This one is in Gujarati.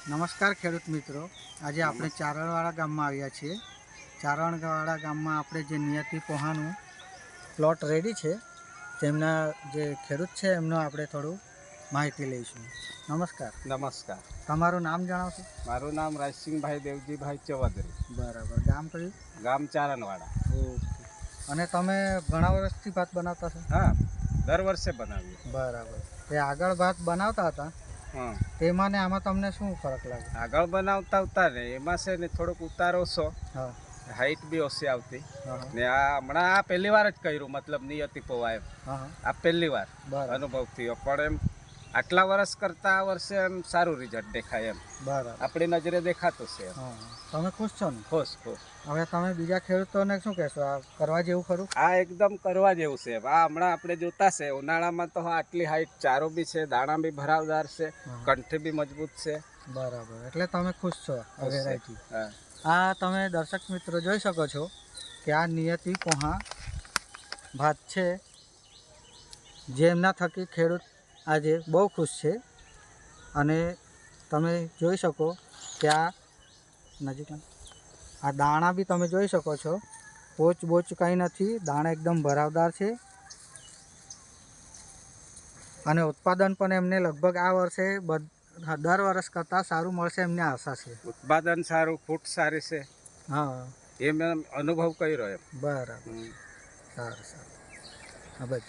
નમસ્કાર ખેડૂત મિત્રો, આજે આપણે ચારણવાડા ગામમાં આવ્યા છીએ. ચારણવાડા ગામમાં આપણે જે નિયતિ પોહાનું પ્લોટ રેડી છે તેમના જે ખેડૂત છે એમનો આપણે થોડું માહિતી લઈશું. નમસ્કાર. નમસ્કાર. તમારું નામ જણાવશો? મારું નામ રાજસિંહભાઈ દેવજીભાઈ ચૌધરી. બરાબર. ગામ કયું? ગામ ચારણવાડા. ઓકે. અને તમે ઘણા વર્ષથી ભાત બનાવતા છો? હા, દર વર્ષે બનાવીએ. બરાબર. તે આગળ ભાત બનાવતા હતા હા, તેમાં ને આમાં તમને શું ફરક લાગે? આગળ બનાવતા હતા ને એમાં છે ને થોડોક ઉતાર ઓછો, હા હાઈટ બી ઓછી આવતી. હા ને આ હમણાં આ પહેલી વાર જ કર્યું, મતલબ નિયતિ પોવા એમ. હા. આ પહેલી વાર બરાબર અનુભવ થયો, પણ એમ આટલા વર્ષ કરતા આ વર્ષે એમ સારું રિઝલ્ટ દેખાય એમ. બરાબર. આપણી નજરે દેખાતું છે એમ. હા, તમે ખુશ છો ને? ખુશ ખુશ. હવે તમે બીજા ખેડૂતોને શું કહેશો? આ કરવા જેવું ખરું? આ એકદમ કરવા જેવું છે. આ હમણાં આપણે જોતા છે ઉનાળામાં તો આટલી હાઈટ, ચારો બી છે, દાણા બી ભરાવદાર છે, કંઠી બી મજબૂત છે. બરાબર. એટલે તમે ખુશ છો આ વેરાયટી? હા. આ તમે દર્શક મિત્રો જોઈ શકો છો કે આ નિયતિ પોહા ભાત છે, જેમના થકી ખેડૂત આજે બહુ ખુશ છે. અને તમે જોઈ શકો કે આ નજીક આ દાણા બી તમે જોઈ શકો છો, પોચ બોચ કંઈ નથી, દાણા એકદમ ભરાવદાર છે. અને ઉત્પાદન પણ એમને લગભગ આ વર્ષે દર વર્ષ કરતાં સારું મળશે એમને આશા છે. ઉત્પાદન સારું, ફૂટ સારી છે. હા, એ મેં અનુભવ કર્યો એમ. બરાબર. સારું સારું. હા, બસ.